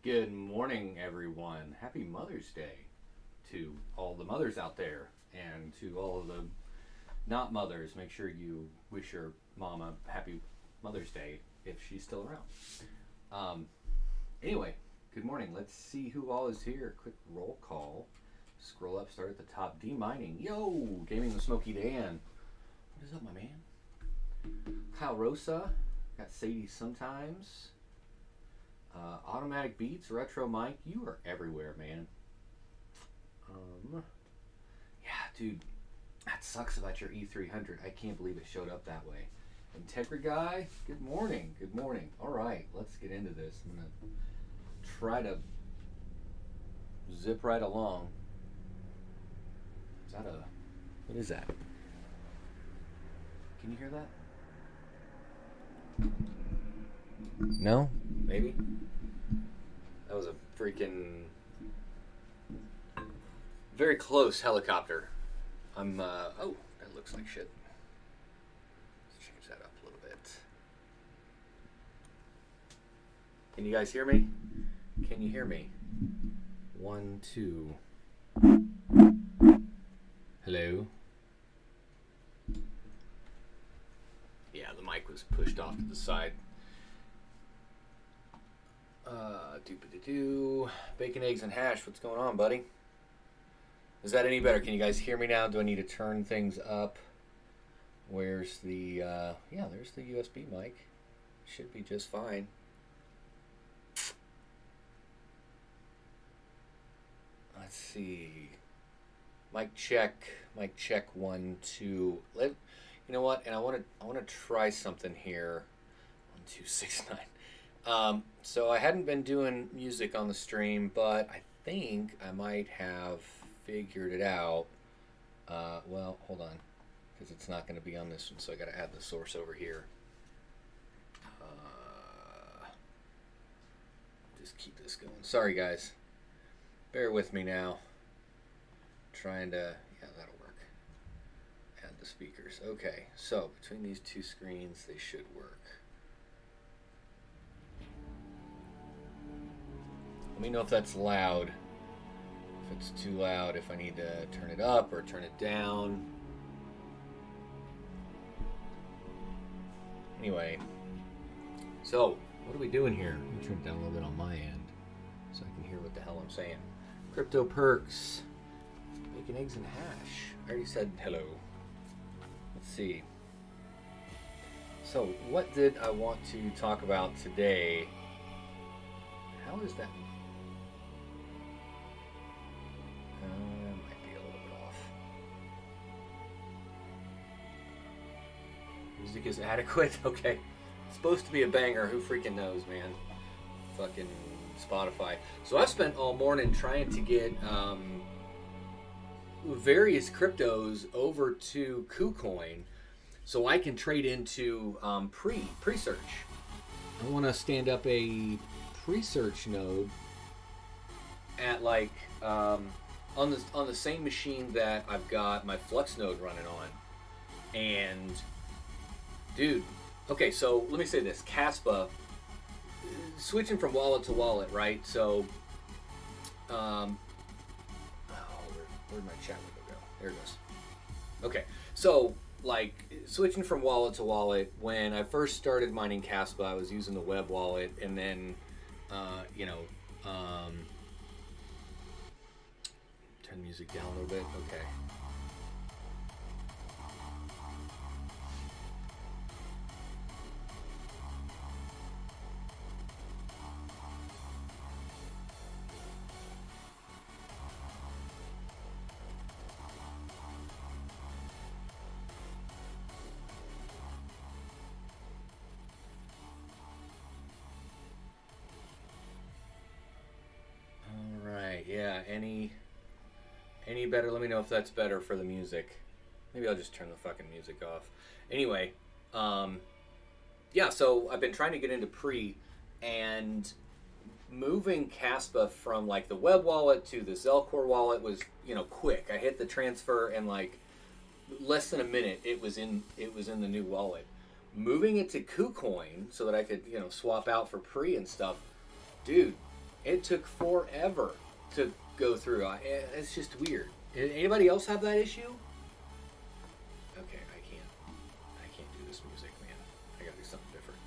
Good morning, everyone. Happy Mother's Day to all the mothers out there and to all of the not mothers. Make sure you wish your mom a happy Mother's Day if she's still around. Anyway, good morning. Let's see who all is here. Quick roll call. Scroll up, start at the top. D Mining. Yo, Gaming with Smokey Dan. What is up, my man? Kyle Rosa. Got Sadie sometimes. Automatic Beats, Retro Mike, you are everywhere, man. Yeah, dude, that sucks about your E300. I can't believe it showed up that way. Integra Guy, good morning, good morning. All right, let's get into this. I'm gonna try to zip right along. Is that a, what is that? Can you hear that? No? Maybe? That was a freaking very close helicopter. Oh, that looks like shit. Let's change that up a little bit. Can you guys hear me? Can you hear me? 1, 2. Hello? Yeah, the mic was pushed off to the side. Doop-a-doo. Bacon, eggs, and hash. What's going on, buddy? Is that any better? Can you guys hear me now? Do I need to turn things up? Where's the, yeah, there's the USB mic. Should be just fine. Let's see. Mic check. Mic check 1, 2. You know what? And I want to try something here. 1, 2, 6, 9. So I hadn't been doing music on the stream, but I think I might have figured it out. Well, hold on, because it's not going to be on this one, so I got to add the source over here. Just keep this going. Sorry, guys. Bear with me now. Trying to, yeah, that'll work. Add the speakers. Okay, so between these two screens, they should work. Let me know if that's loud, if it's too loud, if I need to turn it up or turn it down. Anyway, so what are we doing here? Let me turn it down a little bit on my end so I can hear what the hell I'm saying. Crypto perks, bacon, eggs, and hash. I already said hello. Let's see. So what did I want to talk about today? How is that? Might be a little bit off. Music is adequate? Okay. It's supposed to be a banger. Who freaking knows, man? Fucking Spotify. So I've spent all morning trying to get various cryptos over to KuCoin so I can trade into pre-search. I want to stand up a pre-search node at like on the same machine that I've got my Flux node running on. And dude, okay, so let me say this. Caspa, switching from wallet to wallet, right? So where'd my chat window go? There it goes. Okay, so like switching from wallet to wallet, when I first started mining Caspa, I was using the web wallet, and then turn music down a little bit. Okay. All right. Yeah. Any better? Let me know if that's better for the music. Maybe I'll just turn the fucking music off. Anyway, yeah, so I've been trying to get into pre, and moving Caspa from like the web wallet to the Zelcore wallet was, quick. I hit the transfer and like less than a minute it was in the new wallet. Moving it to KuCoin so that I could, swap out for pre and stuff. Dude, It took forever to go through. It's just weird. Anybody else have that issue? Okay, I can't do this music, man. I gotta do something different.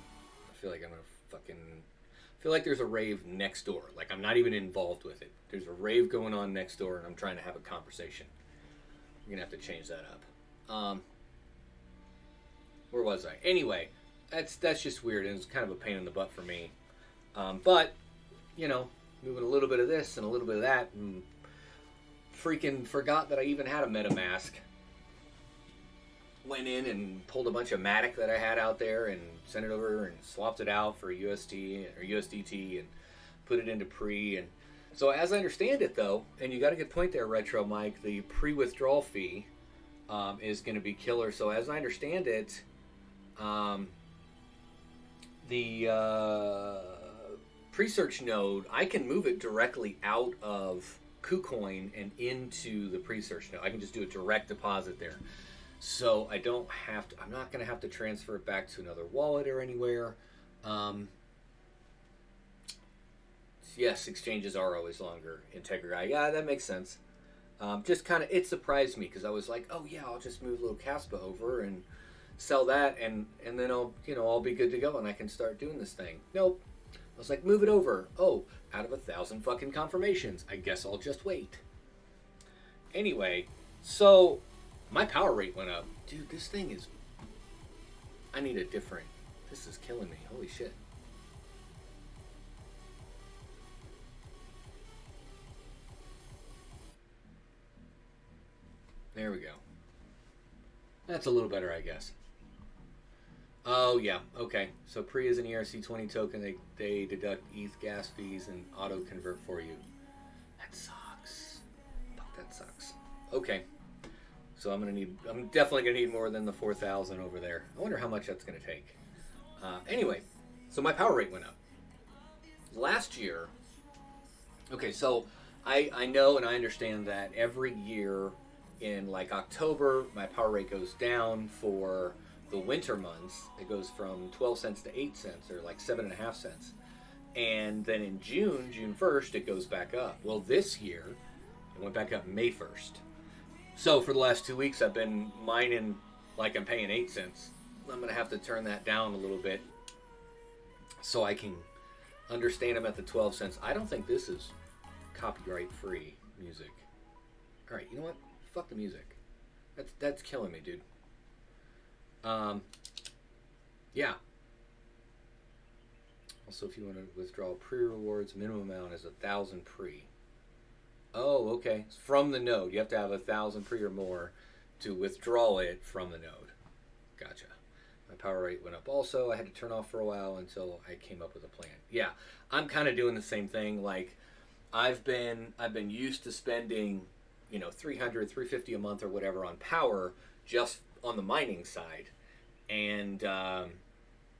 I feel like I'm gonna fucking... I feel like there's a rave next door. Like, I'm not even involved with it. There's a rave going on next door, and I'm trying to have a conversation. I'm gonna have to change that up. Where was I? Anyway, that's just weird, and it's kind of a pain in the butt for me. But, you know, moving a little bit of this and a little bit of that, and freaking forgot that I even had a MetaMask. Went in and pulled a bunch of Matic that I had out there and sent it over and swapped it out for UST or USDT and put it into pre. And so as I understand it, though, and you got a good point there, Retro Mike, the pre-withdrawal fee is going to be killer. So as I understand it, the pre-search node, I can move it directly out of KuCoin and into the pre-search node. I can just do a direct deposit there. So I don't have to, I'm not going to have to transfer it back to another wallet or anywhere. Yes, exchanges are always longer. Integrity, yeah, that makes sense. Just kind of, it surprised me because I was like, oh yeah, I'll just move a little Caspa over and sell that, and then I'll be good to go and I can start doing this thing. Nope. I was like, move it over. Oh, out of 1,000 fucking confirmations. I guess I'll just wait. Anyway, so my power rate went up. Dude, this thing is... I need a different... This is killing me. Holy shit. There we go. That's a little better, I guess. Oh, yeah. Okay. So pre is an ERC20 token. They deduct ETH gas fees and auto-convert for you. That sucks. Fuck, that sucks. Okay. So I'm definitely gonna need more than the 4,000 over there. I wonder how much that's gonna take. Anyway, so my power rate went up. Last year, okay, so I know and I understand that every year in like October, my power rate goes down for the winter months. It goes from 12 cents to 8 cents, or like 7.5 cents. And then in June 1st, it goes back up. Well, this year, it went back up May 1st. So for the last 2 weeks, I've been mining like I'm paying 8 cents. I'm going to have to turn that down a little bit so I can understand them at the 12 cents. I don't think this is copyright-free music. All right, you know what? Fuck the music. That's killing me, dude. Yeah. Also, if you want to withdraw pre-rewards, minimum amount is 1,000 pre. Oh, okay. From the node. You have to have 1,000 pre or more to withdraw it from the node. Gotcha. My power rate went up also. I had to turn off for a while until I came up with a plan. Yeah, I'm kind of doing the same thing. Like, I've been used to spending, $300, $350 a month or whatever on power just on the mining side. And,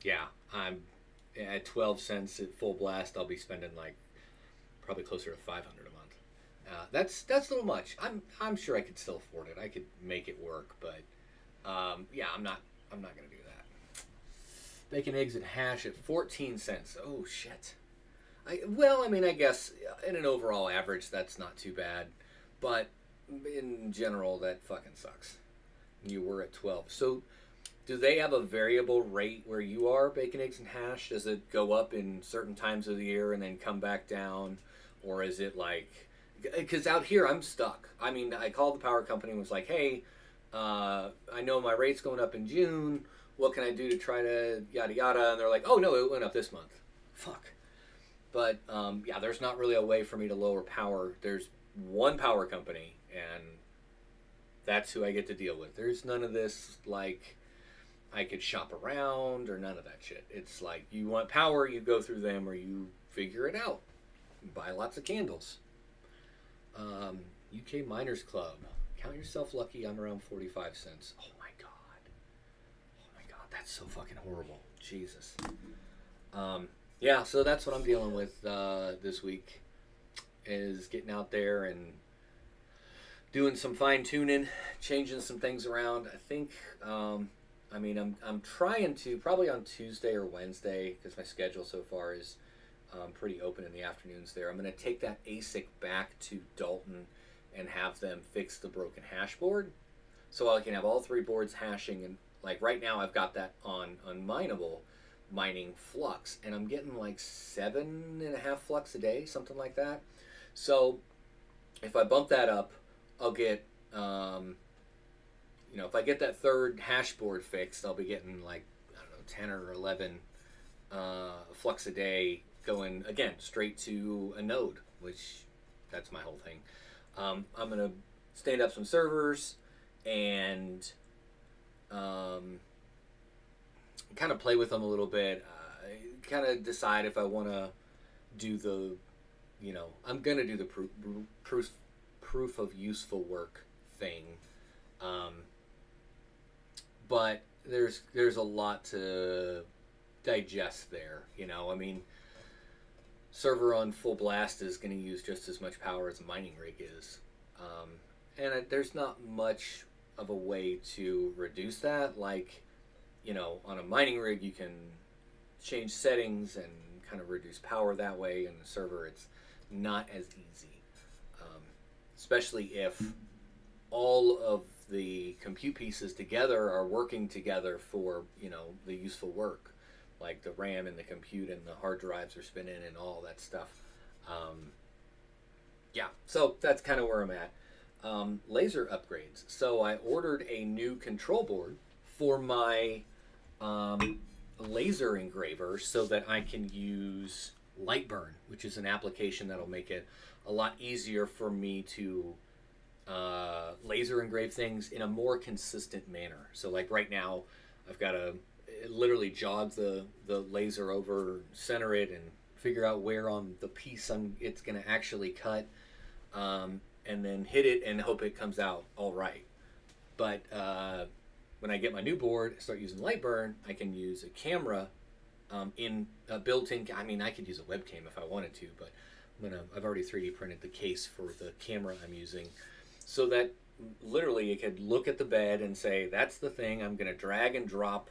yeah, I'm at 12 cents at full blast. I'll be spending like probably closer to 500 a month. That's a little much. I'm sure I could still afford it. I could make it work, but yeah, I'm not gonna do that. Bacon, eggs, and hash at 14 cents. Oh shit. I guess in an overall average, that's not too bad, but in general, that fucking sucks. You were at 12. So, do they have a variable rate where you are, bacon, eggs, and hash? Does it go up in certain times of the year and then come back down, or is it like? Because out here, I'm stuck. I mean, I called the power company and was like, hey, I know my rate's going up in June. What can I do to try to yada yada? And they're like, oh, no, it went up this month. Fuck. But, yeah, there's not really a way for me to lower power. There's one power company, and that's who I get to deal with. There's none of this, like, I could shop around or none of that shit. It's like, you want power, you go through them, or you figure it out. Buy lots of candles. UK Miners Club. Count yourself lucky. I'm around 45 cents. Oh my god. Oh my god. That's so fucking horrible. Jesus. Yeah, so that's what I'm dealing with this week. Is getting out there and doing some fine tuning, changing some things around. I think, I'm trying to, probably on Tuesday or Wednesday, because my schedule so far is pretty open in the afternoons there. I'm going to take that ASIC back to Dalton and have them fix the broken hash board, so I can have all 3 boards hashing. And like right now, I've got that on unmineable, mining flux, and I'm getting like 7.5 flux a day, something like that. So if I bump that up, I'll get, if I get that 3rd hash board fixed, I'll be getting like, I don't know, 10 or 11 flux a day going, again, straight to a node, which that's my whole thing. I'm going to stand up some servers and kind of play with them a little bit, kind of decide if I want to do the, I'm going to do the proof of useful work thing. But there's a lot to digest there, I mean, server on full blast is going to use just as much power as a mining rig is. And there's not much of a way to reduce that. Like, on a mining rig, you can change settings and kind of reduce power that way. In the server, it's not as easy, especially if all of the compute pieces together are working together for, the useful work. Like the RAM and the compute and the hard drives are spinning and all that stuff. So that's kind of where I'm at. Laser upgrades. So I ordered a new control board for my laser engraver so that I can use Lightburn, which is an application that'll make it a lot easier for me to laser engrave things in a more consistent manner. So like right now, I've got to literally jog the laser over, center it, and figure out where on the piece it's going to actually cut, and then hit it and hope it comes out all right. But when I get my new board, start using Lightburn, I can use a camera in a built-in. I mean, I could use a webcam if I wanted to, but I've already 3D printed the case for the camera I'm using, so that literally it could look at the bed and say, that's the thing. I'm going to drag and drop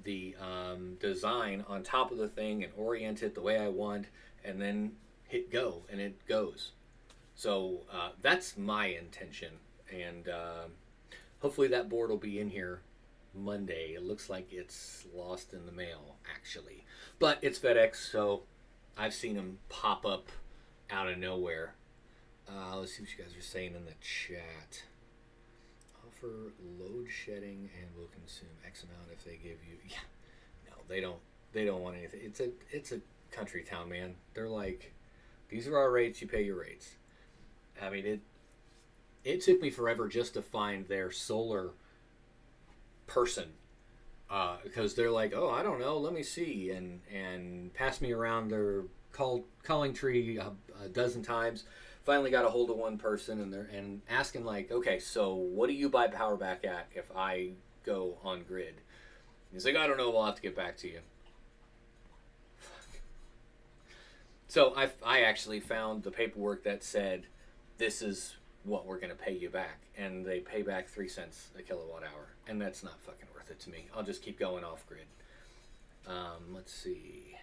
the design on top of the thing and orient it the way I want, and then hit go, and it goes. So that's my intention, and hopefully that board will be in here Monday. It looks like it's lost in the mail, actually, but it's FedEx, so I've seen them pop up out of nowhere. Let's see what you guys are saying in the chat. Offer load shedding and will consume X amount if they give you. Yeah, no, they don't want anything. It's a country town, man. They're like, these are our rates. You pay your rates. I mean, it took me forever just to find their solar person, because they're like, oh, I don't know, let me see, and pass me around their calling tree a dozen times. Finally got a hold of one person, and asking like, okay, so what do you buy power back at if I go on grid? He's like, I don't know, we'll have to get back to you. So I actually found the paperwork that said, this is what we're going to pay you back, and they pay back 3 cents a kilowatt hour, and that's not fucking worth it to me. I'll just keep going off grid. Let's see.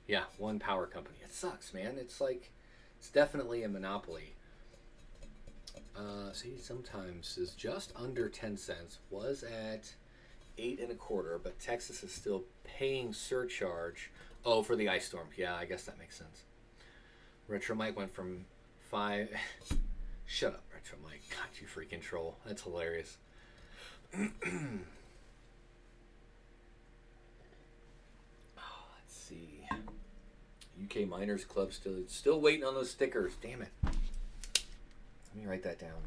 Yeah, one power company. It sucks, man. It's like, it's definitely a monopoly. See, sometimes is just under 10 cents. Was at 8 1/4, but Texas is still paying surcharge. Oh, for the ice storm. Yeah, I guess that makes sense. Retro Mike went from 5. Shut up, Retro Mike. God, you freaking troll. That's hilarious. Let's see. UK Miners Club still waiting on those stickers. Damn it. Let me write that down.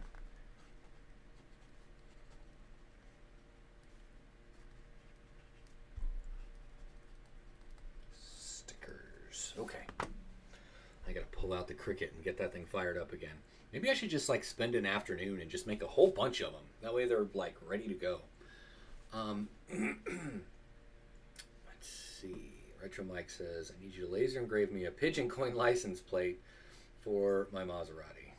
Stickers. Okay. I gotta pull out the Cricut and get that thing fired up again. Maybe I should just like spend an afternoon and just make a whole bunch of them. That way they're like ready to go. Let's see. Retro Mike says, I need you to laser engrave me a pigeon coin license plate for my Maserati.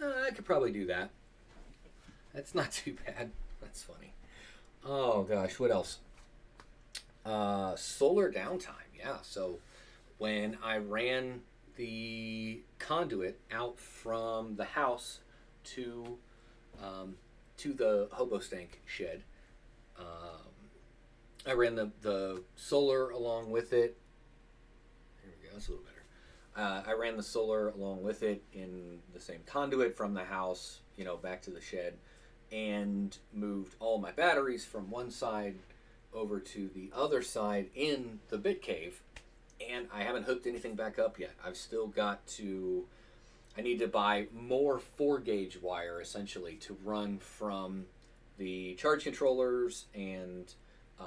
I could probably do that. That's not too bad. That's funny. Oh gosh, what else? Solar downtime. Yeah, so when I ran the conduit out from the house to to the hobo stank shed. I ran the solar along with it. Here we go. That's a little better. I ran the solar along with it in the same conduit from the house, back to the shed, and moved all my batteries from one side over to the other side in the bit cave. And I haven't hooked anything back up yet. I've still got to. I need to buy more 4-gauge wire essentially to run from the charge controllers and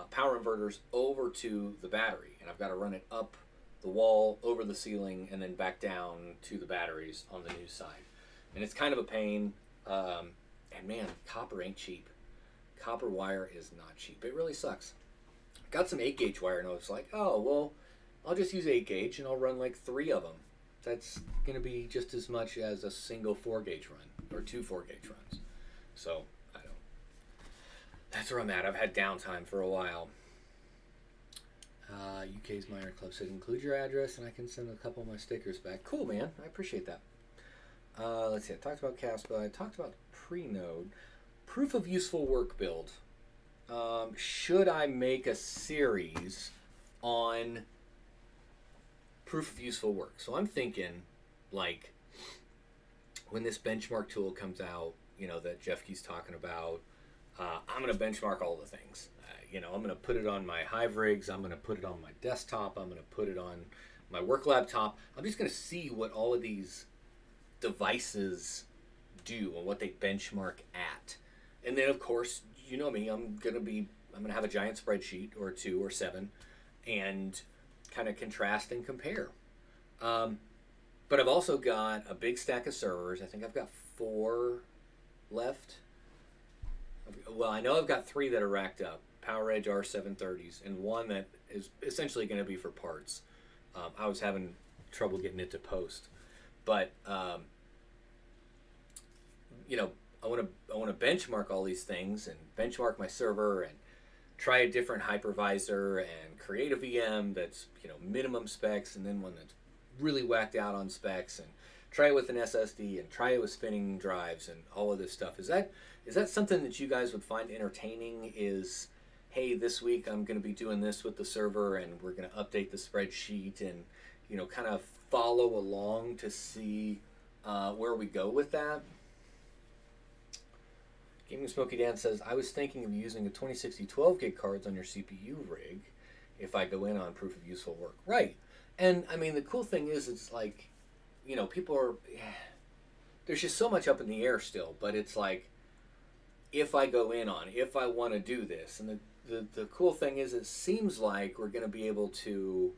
power inverters over to the battery, and I've got to run it up the wall, over the ceiling, and then back down to the batteries on the new side. And it's kind of a pain. And man, copper ain't cheap. Copper wire is not cheap. It really sucks. Got some 8-gauge wire, and I was like, oh well, I'll just use 8-gauge, and I'll run like 3 of them. That's going to be just as much as a single 4-gauge run, or 2 4-gauge runs. So that's where I'm at. I've had downtime for a while. UK's Minor Club said include your address and I can send a couple of my stickers back. Cool, man. I appreciate that. Let's see. I talked about Caspa. I talked about Prenode. Proof of useful work build. Should I make a series on proof of useful work? So I'm thinking, like, when this benchmark tool comes out, that Jeff Key's talking about, I'm going to benchmark all the things. I'm going to put it on my Hive rigs. I'm going to put it on my desktop. I'm going to put it on my work laptop. I'm just going to see what all of these devices do and what they benchmark at. And then, of course, you know me, I'm going to have a giant spreadsheet or 2 or 7 and kind of contrast and compare. But I've also got a big stack of servers. I think I've got 4 left. Well, I know I've got 3 that are racked up. PowerEdge R730s, and 1 that is essentially going to be for parts. I was having trouble getting it to post, but I want to benchmark all these things and benchmark my server and try a different hypervisor and create a VM that's minimum specs, and then one that's really whacked out on specs, and try it with an SSD and try it with spinning drives and all of this stuff. Is that something that you guys would find entertaining? Is, hey, this week I'm going to be doing this with the server and we're going to update the spreadsheet and, kind of follow along to see where we go with that? Gaming Smoky Dan says, I was thinking of using a 2060 12-gig cards on your CPU rig if I go in on proof of useful work. Right. And, I mean, the cool thing is it's like, people are... There's just so much up in the air still, but it's like, if I go in on, if I want to do this, and the cool thing is it seems like we're going to be able to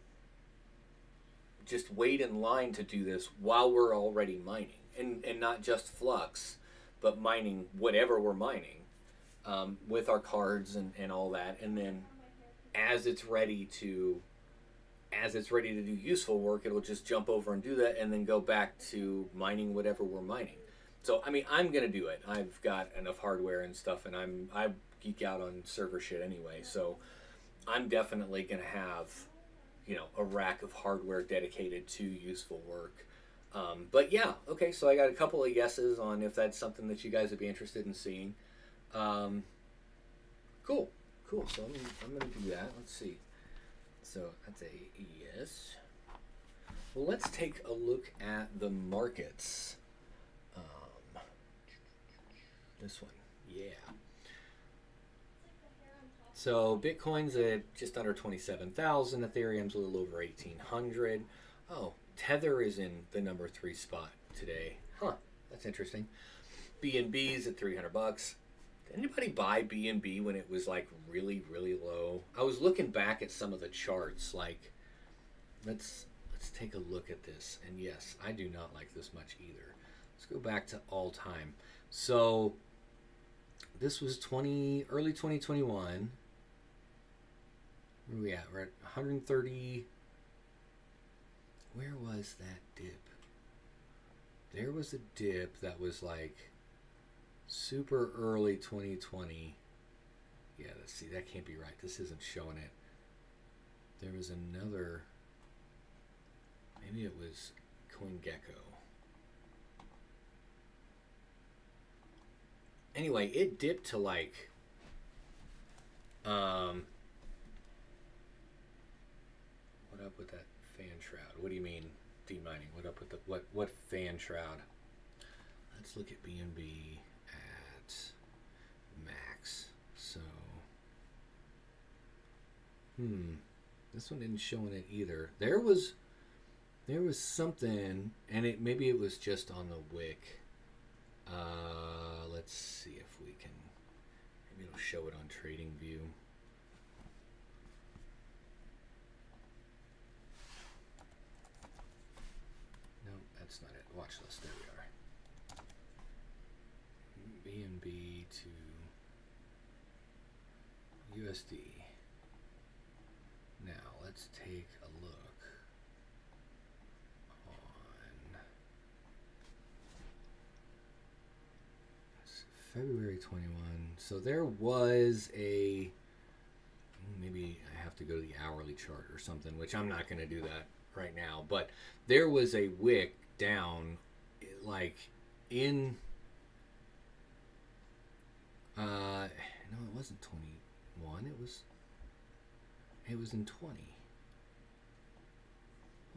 just wait in line to do this while we're already mining, and not just Flux, but mining whatever we're mining with our cards and all that, and then as it's ready to do useful work, it'll just jump over and do that, and then go back to mining whatever we're mining. So, I mean, I'm going to do it. I've got enough hardware and stuff, and I geek out on server shit anyway, so I'm definitely going to have, a rack of hardware dedicated to useful work. But yeah, okay, so I got a couple of yeses on if that's something that you guys would be interested in seeing. Cool. So I'm going to do that. Let's see. So that's a yes. Well, let's take a look at the markets. This one, yeah. So Bitcoin's at just under 27,000. Ethereum's a little over 1,800. Oh, Tether is in the number 3 spot today. Huh, that's interesting. BNB's at $300. Did anybody buy BNB when it was like really, really low? I was looking back at some of the charts. Like, let's take a look at this. And yes, I do not like this much either. Let's go back to all time. So this was early 2021. Where are we at? We're at 130. Where was that dip? There was a dip that was like super early 2020. Yeah, let's see. That can't be right. This isn't showing it. There was another. Maybe it was CoinGecko. Anyway, it dipped to like what up with that fan shroud? What do you mean demining? What up with the what fan shroud? Let's look at BNB at max. So this one didn't show in it either. There was something, and maybe it was just on the wick. Let's see if we can. Maybe it'll show it on TradingView. No, that's not it. Watch list. There we are. BNB to USD. Now let's take a look on February 21. So there was a, maybe I have to go to the hourly chart or something, which I'm not going to do that right now, but there was a wick down like in no, it wasn't 21, it was in 20.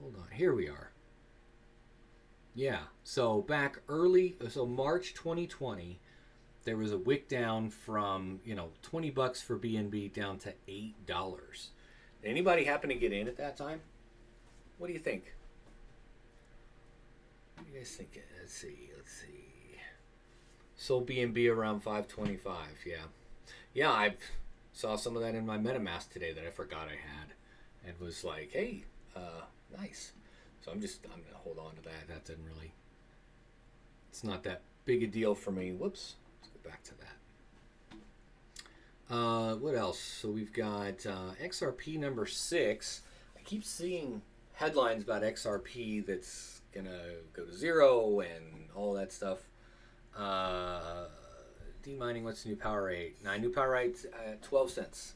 Hold on, here we are. Yeah, so back early, so March 2020, there was a wick down from, $20 for BNB down to $8. Anybody happen to get in at that time? What do you think? What do you guys think? Let's see. Sold BNB around 525. Yeah, I saw some of that in my MetaMask today that I forgot I had, and was like, hey, nice. So I'm gonna hold on to that. That didn't really. It's not that big a deal for me. Whoops. Let's go back to that. What else? So we've got XRP number 6. I keep seeing headlines about XRP that's gonna go to zero and all that stuff. Demining, what's the new power rate? New power rate's at 12 cents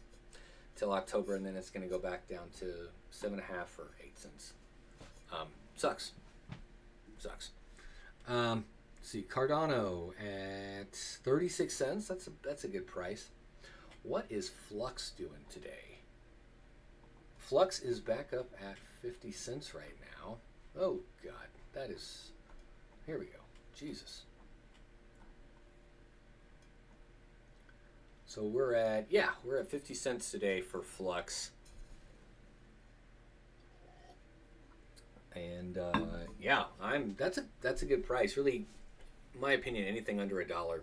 till October, and then it's gonna go back down to 7.5 or 8 cents. Sucks. Let's see, Cardano at 36 cents. That's a good price. What is Flux doing today? Flux is back up at 50 cents right now. Oh God, that is. Here we go. Jesus. So we're at 50 cents today for Flux. And that's a good price. Really, in my opinion, anything under $1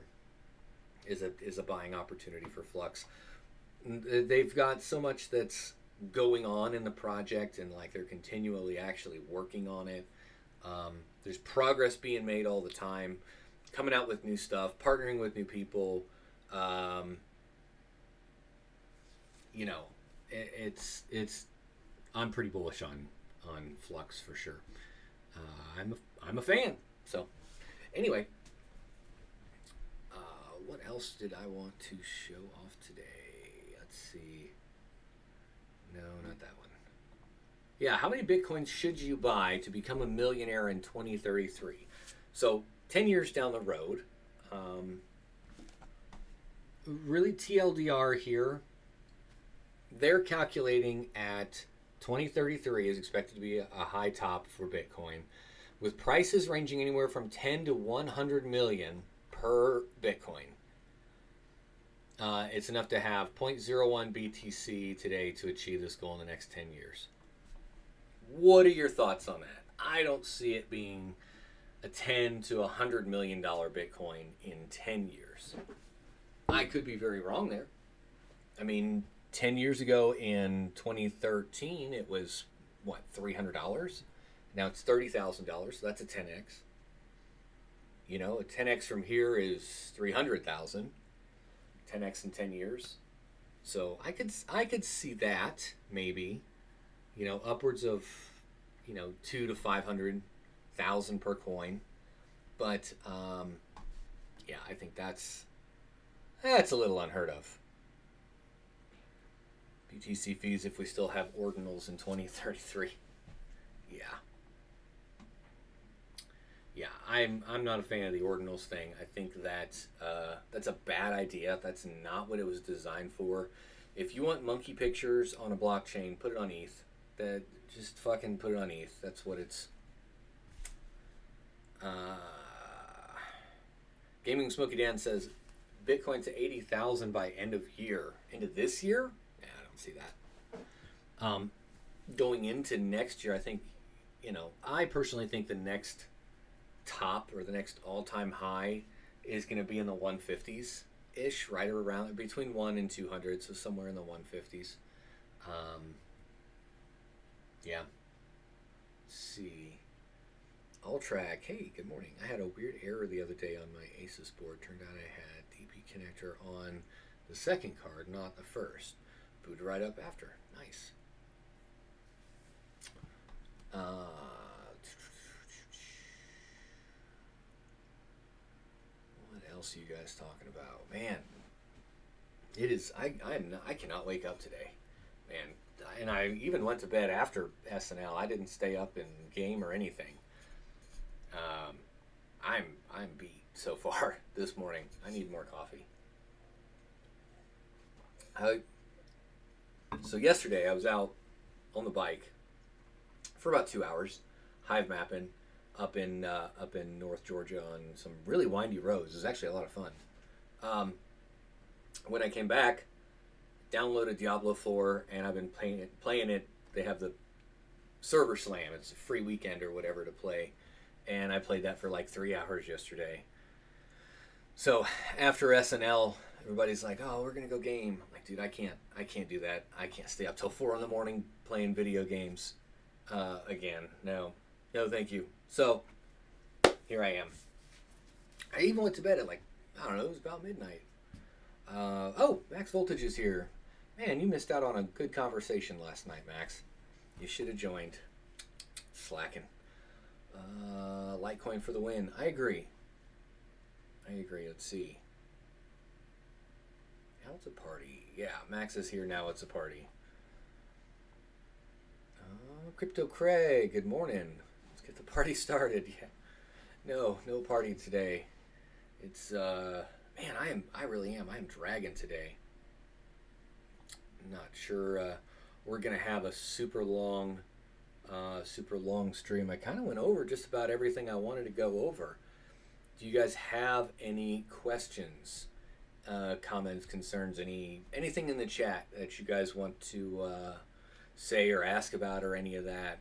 is a buying opportunity for Flux. They've got so much that's going on in the project, and like they're continually actually working on it. There's progress being made all the time, coming out with new stuff, partnering with new people. I'm pretty bullish on Flux for sure. I'm a fan. So anyway, what else did I want to show off today? Let's see. No, not that one. Yeah, how many Bitcoins should you buy to become a millionaire in 2033? So 10 years down the road. Really TLDR here. They're calculating at 2033 is expected to be a high top for Bitcoin, with prices ranging anywhere from 10 to 100 million per Bitcoin. It's enough to have 0.01 BTC today to achieve this goal in the next 10 years. What are your thoughts on that? I don't see it being a 10 to 100 million dollar Bitcoin in 10 years. I could be very wrong there. I mean, 10 years ago in 2013, it was, $300? Now it's $30,000, so that's a 10x. A 10x from here is 300,000. 10x in 10 years. So I could see that, maybe, upwards of, 2 to 500,000 per coin. But, I think that's a little unheard of. BTC fees if we still have ordinals in 2033. Yeah. Yeah, I'm not a fan of the ordinals thing. I think that's a bad idea. That's not what it was designed for. If you want monkey pictures on a blockchain, put it on ETH. That just fucking put it on ETH. That's what it's. Uh, Gaming Smoky Dan says Bitcoin to 80,000 by end of year. End of this year? Yeah, I don't see that. Going into next year, I think, I personally think the next top or the next all-time high is going to be in the 150s ish, right around between 1 and 200, so somewhere in the 150s. Yeah. Let's see. Alltrack, hey, good morning. I had a weird error the other day on my Asus board. Turned out I had DP connector on the second card, not the first. Booted right up after. Nice. What else are you guys talking about? Man, it is. I cannot wake up today, man. And I even went to bed after SNL. I didn't stay up and game or anything. I'm beat so far this morning. I need more coffee. So yesterday I was out on the bike for about 2 hours, hive mapping up in North Georgia on some really windy roads. It was actually a lot of fun. When I came back, downloaded Diablo 4, and I've been playing it. They have the server slam. It's a free weekend or whatever to play, and I played that for like 3 hours yesterday. So after SNL, everybody's like, "Oh, we're gonna go game." I'm like, dude, I can't do that. I can't stay up till 4 in the morning playing video games again. No, thank you. So here I am. I even went to bed at like, I don't know, it was about midnight. Oh, Max Voltage is here. Man, you missed out on a good conversation last night, Max. You should have joined. Slacking. Litecoin for the win. I agree. Let's see. Now it's a party. Yeah, Max is here now. It's a party. Crypto Craig, good morning. Let's get the party started. Yeah. No party today. It's man, I really am. I'm dragging today. Not sure we're gonna have a super long stream. I kind of went over just about everything I wanted to go over. Do you guys have any questions, comments, concerns, anything in the chat that you guys want to say or ask about or any of that?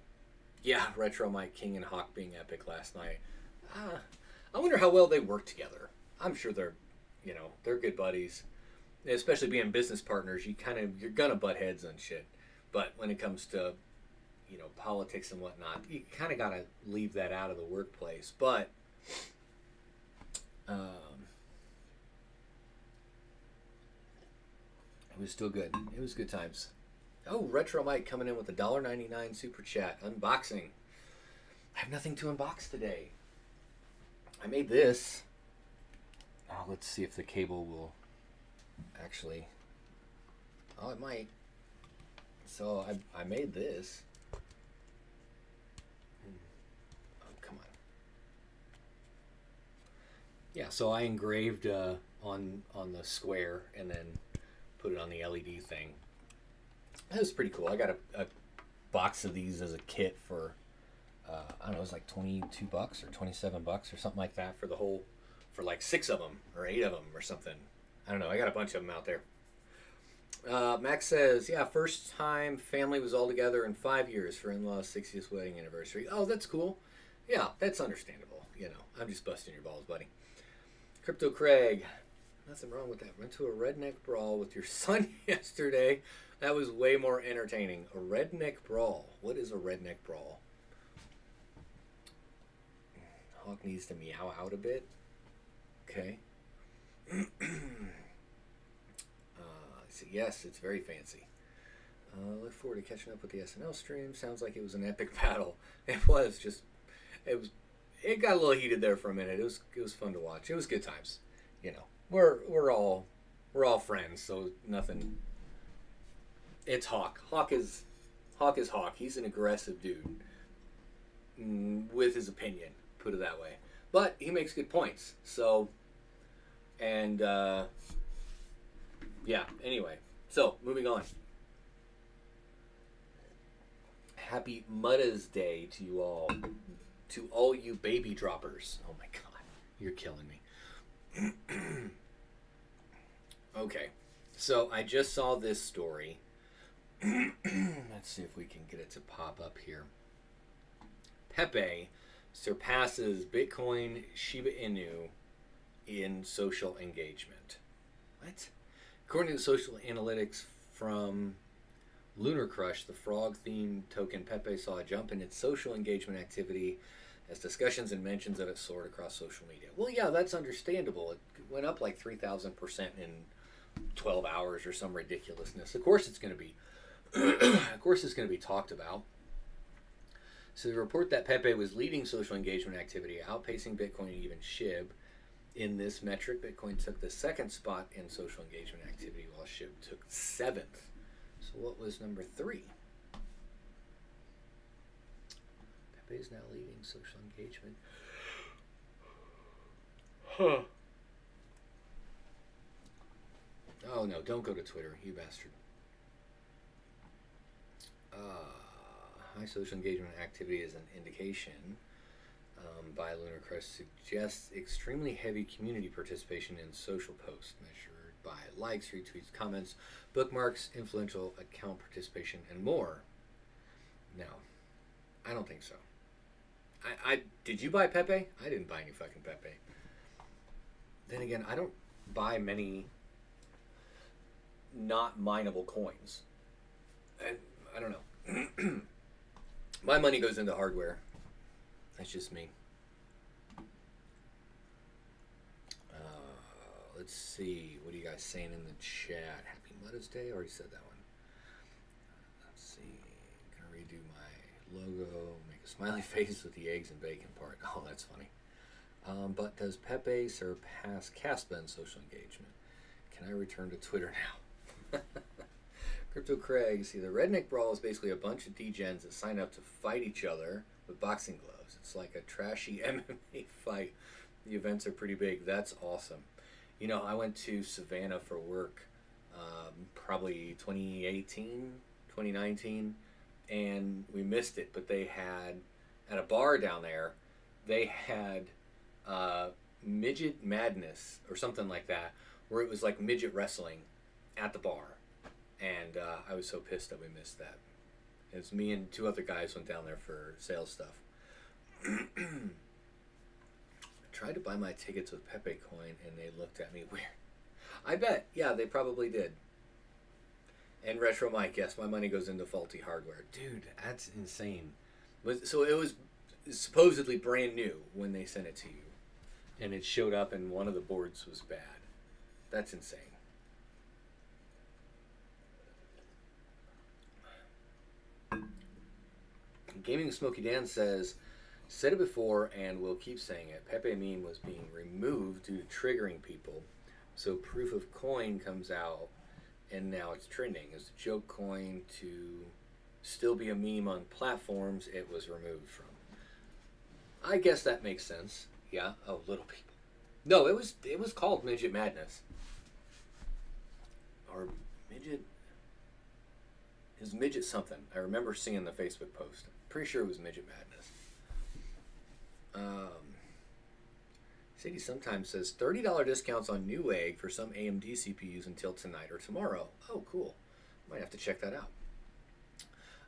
Yeah, Retro Mike King and Hawk being epic last night. I wonder how well they work together. I'm sure they're good buddies. Especially being business partners, you're gonna butt heads on shit. But when it comes to, politics and whatnot, you kind of gotta leave that out of the workplace. But it was still good. It was good times. Oh, Retro Mike coming in with a $1.99 super chat. Unboxing. I have nothing to unbox today. I made this. Oh, let's see if the cable will actually. Oh, it might. So I made this. Oh, come on. Yeah, so I engraved on the square and then put it on the LED thing. That was pretty cool. I got a box of these as a kit for I don't know, it was like $22 or $27 or something like that for like 6 of them or 8 of them or something. I don't know. I got a bunch of them out there. Max says, yeah, first time family was all together in 5 years for in-laws' 60th wedding anniversary. Oh, that's cool. Yeah, that's understandable. I'm just busting your balls, buddy. Crypto Craig, nothing wrong with that. Went to a redneck brawl with your son yesterday. That was way more entertaining. A redneck brawl. What is a redneck brawl? Hawk needs to meow out a bit. Okay. Yes, it's very fancy. Look forward to catching up with the SNL stream. Sounds like it was an epic battle. It got a little heated there for a minute. It was fun to watch. It was good times. We're all friends, so nothing. It's Hawk. Hawk is Hawk. He's an aggressive dude with his opinion. put it that way. But he makes good points. So, and yeah. Anyway, so moving on. Happy Mother's Day to you all. To all you baby droppers. Oh my God. You're killing me. Okay. So I just saw this story. Let's see if we can get it to pop up here. Pepe surpasses Bitcoin Shiba Inu in social engagement. What? According to social analytics from Lunar Crush, the frog-themed token Pepe saw a jump in its social engagement activity as discussions and mentions of it soared across social media. Well, yeah, that's understandable. It went up like 3,000% in 12 hours or some ridiculousness. Of course it's going to be of course it's going to be talked about. So the report that Pepe was leading social engagement activity, outpacing Bitcoin and even SHIB. In this metric, Bitcoin took the second spot in social engagement activity, while SHIB took 7th. So what was number 3? Pepe is now leading social engagement. Huh. Oh no, don't go to Twitter, you bastard. High social engagement activity is an indication by Lunar Crest suggests extremely heavy community participation in social posts measured by likes, retweets, comments, bookmarks, influential account participation, and more. No, I don't think so. I did you buy Pepe? I didn't buy any fucking Pepe. Then again, I don't buy many not mineable coins. I don't know. My money goes into hardware. That's just me. Let's see. What are you guys saying in the chat? Happy Mother's Day? I already said that one. Let's see. Gonna redo my logo. Make a smiley face with the eggs and bacon part. Oh, that's funny. But does Pepe surpass Caspa in social engagement? Can I return to Twitter now? Crypto Craig, see, the Redneck Brawl is basically a bunch of degens that sign up to fight each other with boxing gloves. It's like a trashy MMA fight. The events are pretty big. That's awesome. You know, I went to Savannah for work probably 2018, 2019, and we missed it. But they had, at a bar down there, they had Midget Madness or something like that, where it was like midget wrestling at the bar. And I was so pissed that we missed that. It was me and 2 other guys went down there for sales stuff. I tried to buy my tickets with Pepe Coin, and they looked at me weird. I bet. Yeah, they probably did. And Retro Mike, yes, my money goes into faulty hardware. Dude, that's insane. So it was supposedly brand new when they sent it to you. And it showed up and one of the boards was bad. That's insane. Gaming Smoky Dan says, said it before and will keep saying it. Pepe meme was being removed due to triggering people. So proof of coin comes out and now it's trending. As a joke coin to still be a meme on platforms it was removed from. I guess that makes sense. Yeah, oh, little people. No, it was called Midget Madness. Or Midget... It was Midget something. I remember seeing the Facebook post. Pretty sure it was Midget Madness. Sadie sometimes says $30 discounts on Newegg for some AMD CPUs until tonight or tomorrow. Oh, cool. Might have to check that out.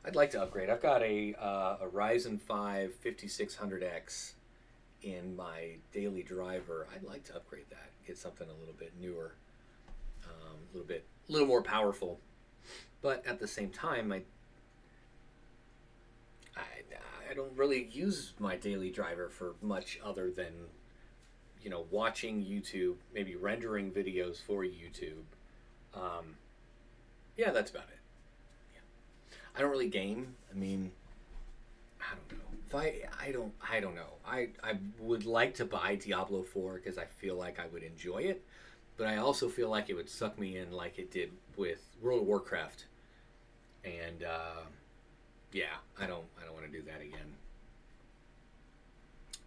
I'd like to upgrade. I've got a Ryzen 5 5600X in my daily driver. I'd like to upgrade that. Get something a little bit newer, a little more powerful. But at the same time, I don't really use my daily driver for much other than, you know, watching YouTube, maybe rendering videos for YouTube. Yeah, that's about it. Yeah. I don't really game. I mean, I don't know. I don't know. I would like to buy Diablo 4 because I feel like I would enjoy it, but I also feel like it would suck me in like it did with World of Warcraft. And yeah, I don't want to do that again.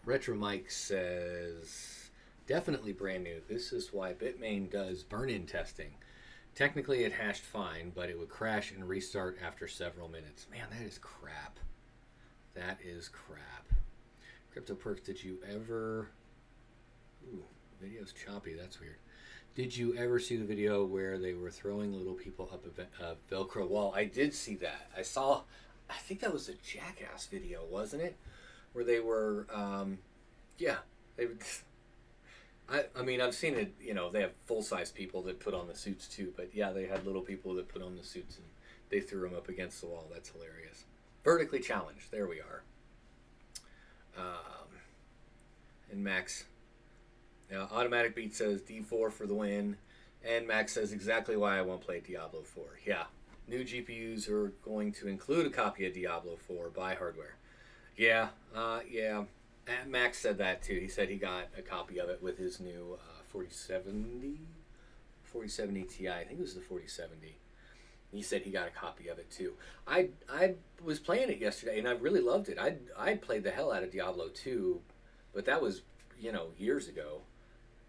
Retro Mike says, definitely brand new. This is why Bitmain does burn-in testing. Technically, it hashed fine, but it would crash and restart after several minutes. Man, that is crap. That is crap. Crypto Perks, did you ever... Ooh, video's choppy. That's weird. Did you ever see the video where they were throwing little people up a Velcro wall? I did see that. I think that was a Jackass video, wasn't it? Where they were, I mean, I've seen it, they have full-size people that put on the suits too, but yeah, they had little people that put on the suits and they threw them up against the wall. That's hilarious. Vertically challenged. There we are. And Max, Automatic Beat says D4 for the win. And Max says exactly why I won't play Diablo 4. Yeah, new GPUs are going to include a copy of Diablo 4 by hardware. Yeah. And Max said that too. He said he got a copy of it with his new 4070 Ti. I think it was the 4070. He said he got a copy of it too. I was playing it yesterday and I really loved it. I played the hell out of Diablo 2, but that was years ago.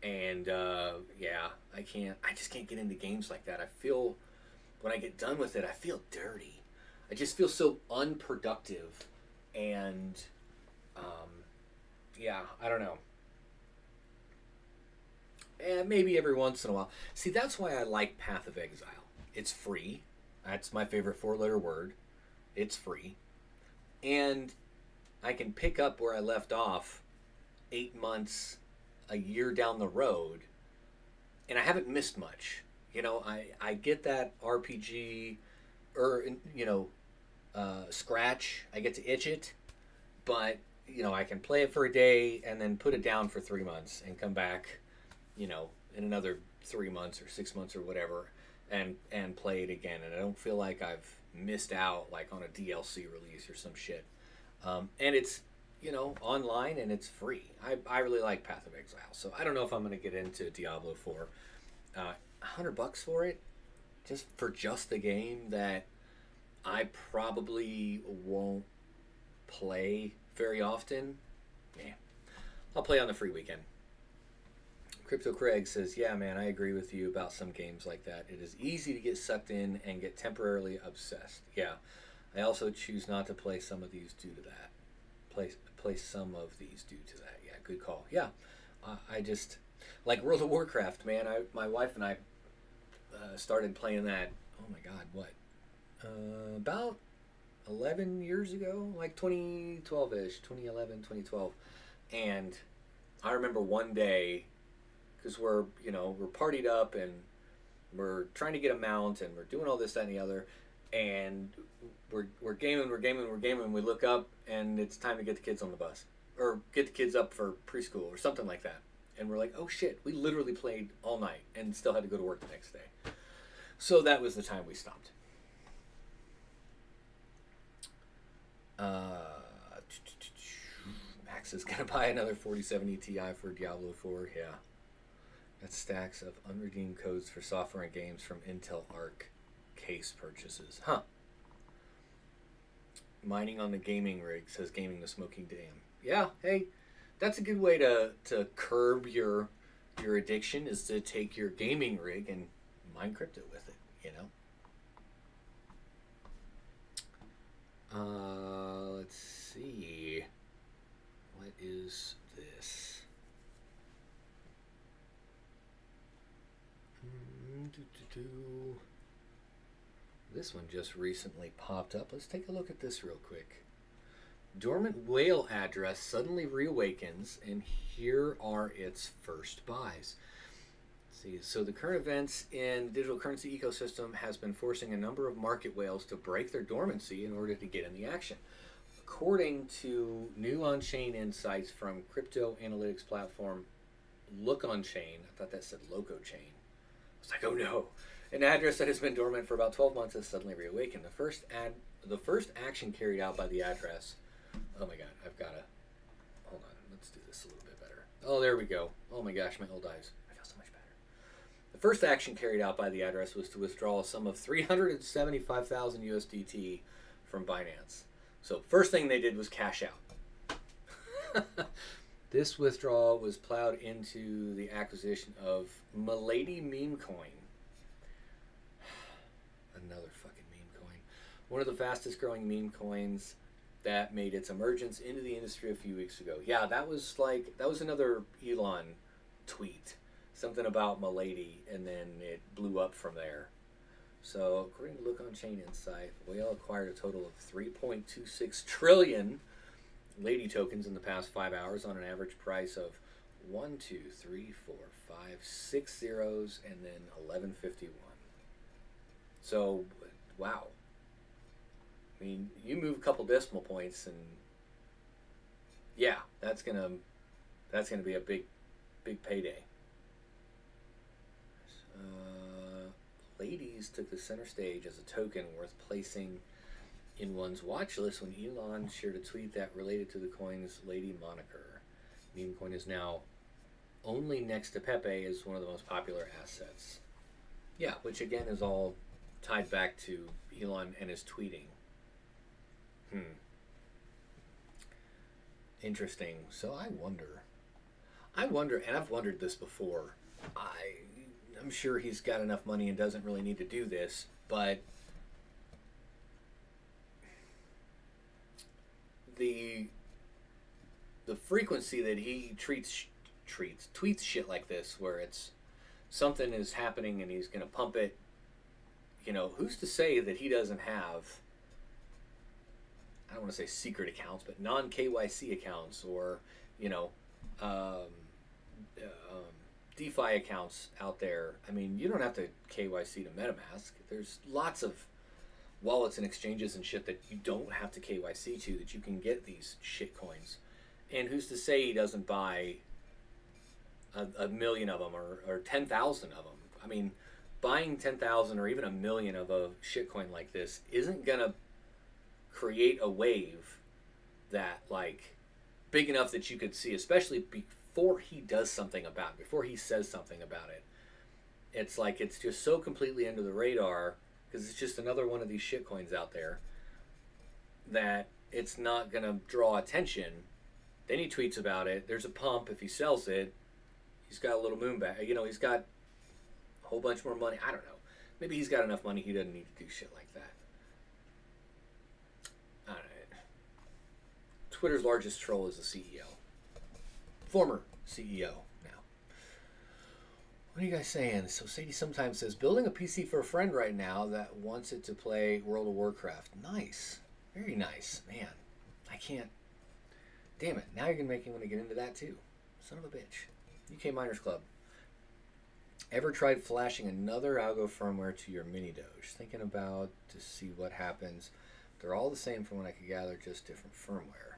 And I just can't get into games like that. I feel when I get done with it, I feel dirty. I just feel so unproductive and. I don't know. And maybe every once in a while. See, that's why I like Path of Exile. It's free. That's my favorite 4-letter word. It's free. And I can pick up where I left off 8 months, a year down the road. And I haven't missed much. I get that RPG, scratch. I get to itch it. But I can play it for a day and then put it down for 3 months and come back, in another 3 months or 6 months or whatever and play it again. And I don't feel like I've missed out like on a DLC release or some shit. And it's, online and it's free. I really like Path of Exile. So I don't know if I'm going to get into Diablo 4. $100 for it, just the game that I probably won't play very often. Yeah, I'll play on the free weekend. Crypto Craig says, yeah, man, I agree with you about some games like that. It is easy to get sucked in and get temporarily obsessed. Yeah, I also choose not to play some of these due to that. Play some of these due to that. Yeah, good call. Yeah, I just like World of Warcraft, man. My wife and I started playing that. Oh my God, what? About 11 years ago, like 2012-ish, 2011, 2012. And I remember one day, because we're partied up and we're trying to get a mount and we're doing all this, that, and the other, and we're gaming, we look up and it's time to get the kids on the bus, or get the kids up for preschool or something like that. And we're like, oh shit, we literally played all night and still had to go to work the next day. So that was the time we stopped. Max is gonna buy another 4070 Ti for Diablo 4. Yeah, got stacks of unredeemed codes for software and games from Intel Arc case purchases. Huh. Mining on the gaming rig, says Gaming the Smoking Dam. Yeah, hey, that's a good way to curb your addiction, is to take your gaming rig and mine crypto with it. Let's see. What is this? This one just recently popped up. Let's take a look at this real quick. Dormant whale address suddenly reawakens, and here are its first buys. See, so the current events in the digital currency ecosystem has been forcing a number of market whales to break their dormancy in order to get in the action. According to new on-chain insights from crypto analytics platform Look On Chain, I thought that said Loco Chain. I was like, oh no. An address that has been dormant for about 12 months has suddenly reawakened. The first action carried out by the address. Oh my God, I've got to. Hold on, let's do this a little bit better. Oh, there we go. Oh my gosh, my old eyes. I feel so much better. The first action carried out by the address was to withdraw a sum of 375,000 USDT from Binance. So first thing they did was cash out. This withdrawal was plowed into the acquisition of Milady meme coin. Another fucking meme coin. One of the fastest growing meme coins that made its emergence into the industry a few weeks ago. Yeah, that was another Elon tweet. Something about Milady, and then it blew up from there. So, according to Look on Chain Insight, Whale acquired a total of 3.26 trillion Lady tokens in the past 5 hours on an average price of 1, 2, 3, 4, 5, 6 zeros and then 11.51. So, wow. I mean, you move a couple decimal points, and yeah, that's gonna be a big payday. Ladies took the center stage as a token worth placing in one's watch list when Elon shared a tweet that related to the coin's Lady moniker. Meme coin is now only next to Pepe as one of the most popular assets. Yeah, which again is all tied back to Elon and his tweeting. Interesting. So I wonder, and I've wondered this before. I'm sure he's got enough money and doesn't really need to do this, but the frequency that he tweets shit like this, where it's something is happening and he's going to pump it, who's to say that he doesn't have, I don't want to say secret accounts, but non-KYC accounts, or DeFi accounts out there. I mean, you don't have to KYC to MetaMask. There's lots of wallets and exchanges and shit that you don't have to KYC to, that you can get these shit coins. And who's to say he doesn't buy a million of them, or 10,000 of them? I mean, buying 10,000 or even a million of a shit coin like this isn't gonna create a wave that, like, big enough that you could see, especially before he does something about it, before he says something about it. It's like, it's just so completely under the radar, because it's just another one of these shit coins out there, that it's not going to draw attention. Then he tweets about it. There's a pump. If he sells it, he's got a little moon back. He's got a whole bunch more money. I don't know. Maybe he's got enough money he doesn't need to do shit like that. I don't know. Twitter's largest troll is the CEO. Former CEO now. What are you guys saying? So Sadie sometimes says, building a PC for a friend right now that wants it to play World of Warcraft. Nice. Very nice. Man, I can't. Damn it. Now you're going to make me want to get into that too. Son of a bitch. UK Miners Club. Ever tried flashing another algo firmware to your mini Doge? Thinking about to see what happens. They're all the same from what I could gather, just different firmware.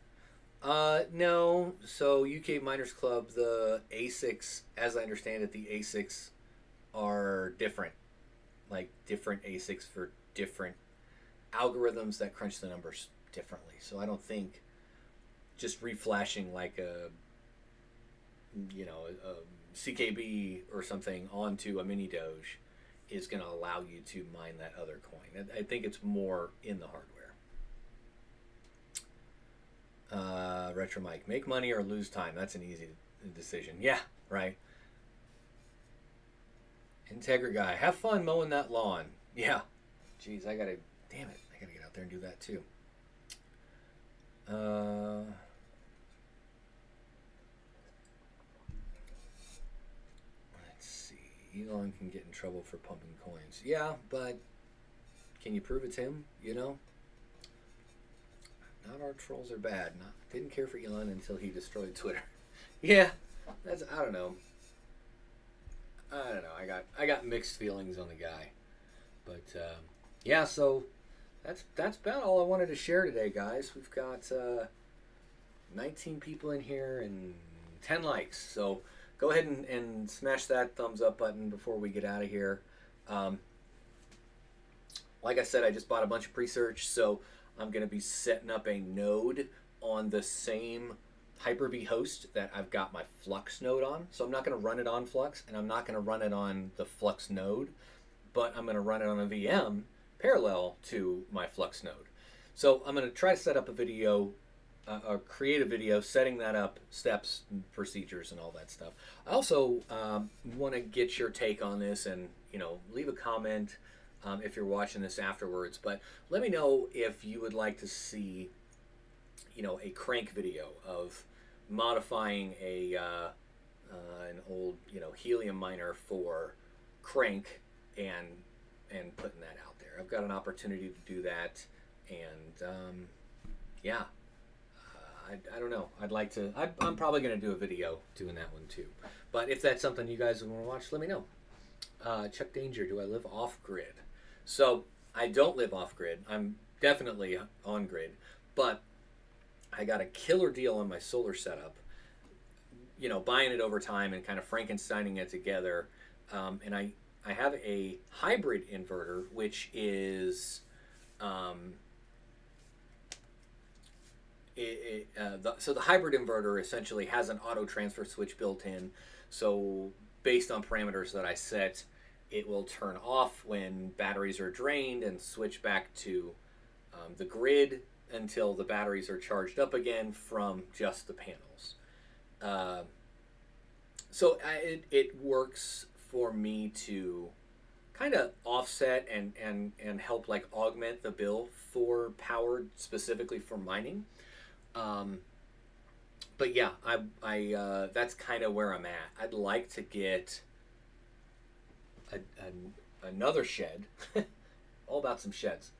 No. So UK Miners Club, the ASICs, as I understand it, the ASICs are different. Like different ASICs for different algorithms that crunch the numbers differently. So I don't think just reflashing like a CKB or something onto a mini Doge is going to allow you to mine that other coin. I think it's more in the hardware. Retro Mike, make money or lose time. That's an easy decision. Yeah, right. Integra Guy, have fun mowing that lawn. Yeah. Jeez, damn it. I gotta get out there and do that too. Let's see. Elon can get in trouble for pumping coins. Yeah, but can you prove it's him? Not our trolls are bad. Didn't care for Elon until he destroyed Twitter. Yeah, I don't know. I got mixed feelings on the guy, but yeah. So that's about all I wanted to share today, guys. We've got 19 people in here and 10 likes. So go ahead and smash that thumbs up button before we get out of here. Like I said, I just bought a bunch of pre-search, so I'm going to be setting up a node on the same Hyper-V host that I've got my Flux node on. So I'm not going to run it on Flux, and I'm not going to run it on the Flux node, but I'm going to run it on a VM parallel to my Flux node. So I'm going to try to set up a video create a video setting that up, steps, and procedures, and all that stuff. I also want to get your take on this, and leave a comment if you're watching this afterwards. But let me know if you would like to see, a crank video of modifying an old helium miner for crank and putting that out there. I've got an opportunity to do that, and yeah. I don't know. I'd like to. I'm probably going to do a video doing that one too. But if that's something you guys want to watch, let me know. Chuck Danger, do I live off grid? So I don't live off grid. I'm definitely on grid, but I got a killer deal on my solar setup. Buying it over time and kind of Frankensteining it together. And I have a hybrid inverter, which is so the hybrid inverter essentially has an auto transfer switch built in. So based on parameters that I set, it will turn off when batteries are drained and switch back to the grid until the batteries are charged up again from just the panels. So it works for me to kind of offset and help like augment the bill for power specifically for mining. But yeah, I that's kind of where I'm at. I'd like to get another shed, all about some sheds,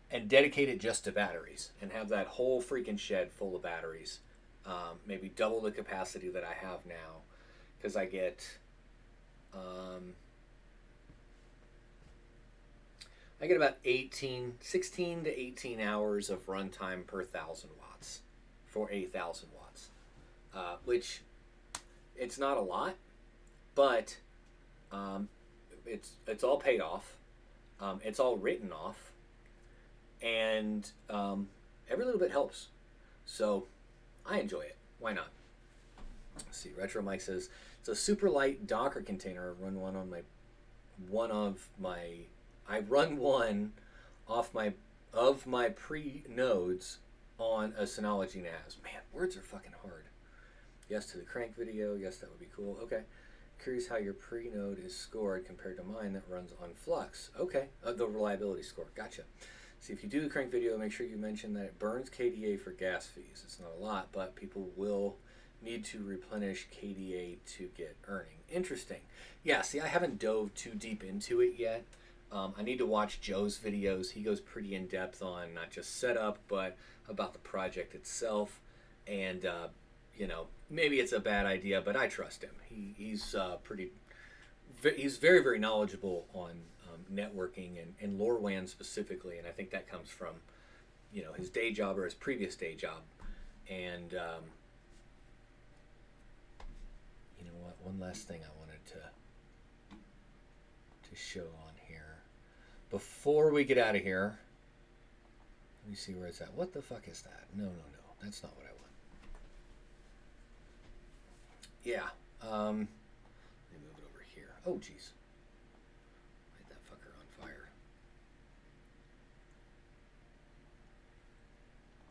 and dedicate it just to batteries, and have that whole freaking shed full of batteries. Maybe double the capacity that I have now, because I get about 16 to 18 hours of runtime per 1,000 watts for 1,000 watts, which it's not a lot, but it's all paid off. It's all written off, and every little bit helps. So I enjoy it. Why not? Let's see. Retro Mike says it's a super light Docker container. I run one of my pre nodes on a Synology NAS. Man, words are fucking hard. Yes to the crank video. Yes, that would be cool. Okay. Curious how your pre-node is scored compared to mine that runs on Flux. Okay. The reliability score. Gotcha. See, if you do the crank video, make sure you mention that it burns KDA for gas fees. It's not a lot, but people will need to replenish KDA to get earning. Interesting. Yeah, see, I haven't dove too deep into it yet. I need to watch Joe's videos. He goes pretty in depth on not just setup, but about the project itself. And, maybe it's a bad idea, but I trust him. He's very, very knowledgeable on networking and LoRaWAN specifically. And I think that comes from, his day job or his previous day job. And, you know what? One last thing I wanted to show on here. Before we get out of here, let me see where it's at. What the fuck is that? No. That's not what I want. Yeah. Let me move it over here. Oh, jeez. Light that fucker on fire.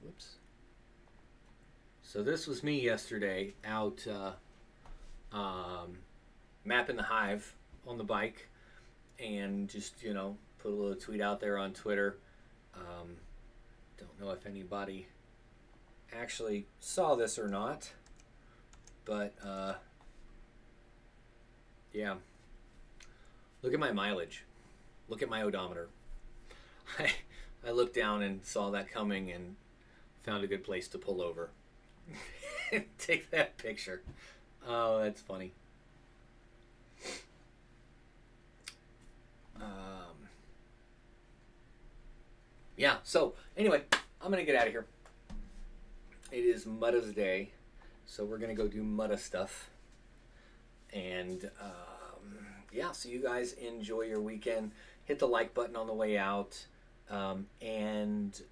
Whoops. So this was me yesterday out mapping the hive on the bike, and just, put a little tweet out there on Twitter. Don't know if anybody actually saw this or not, but yeah. Look at my mileage. Look at my odometer. I looked down and saw that coming and found a good place to pull over. Take that picture. Oh, that's funny. Yeah, so anyway, I'm going to get out of here. It is Mudda's day, so we're going to go do Mudda stuff. And yeah, so you guys enjoy your weekend. Hit the like button on the way out. And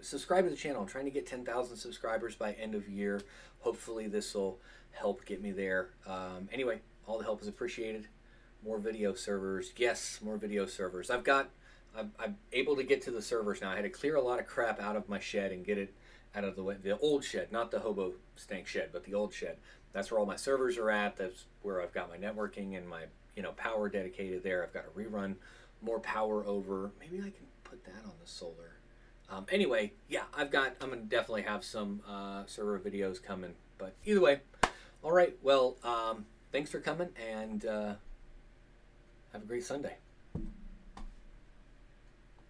subscribe to the channel. I'm trying to get 10,000 subscribers by end of year. Hopefully this will help get me there. Anyway, all the help is appreciated. More video servers. Yes, more video servers. I've got I'm able to get to the servers now. I had to clear a lot of crap out of my shed and get it out of the way. The old shed, not the hobo stank shed, but the old shed. That's where all my servers are at. That's where I've got my networking and my power dedicated there. I've got to rerun more power over. Maybe I can put that on the solar. Anyway, yeah, I'm gonna definitely have some server videos coming. But either way, all right. Well, thanks for coming, and have a great Sunday.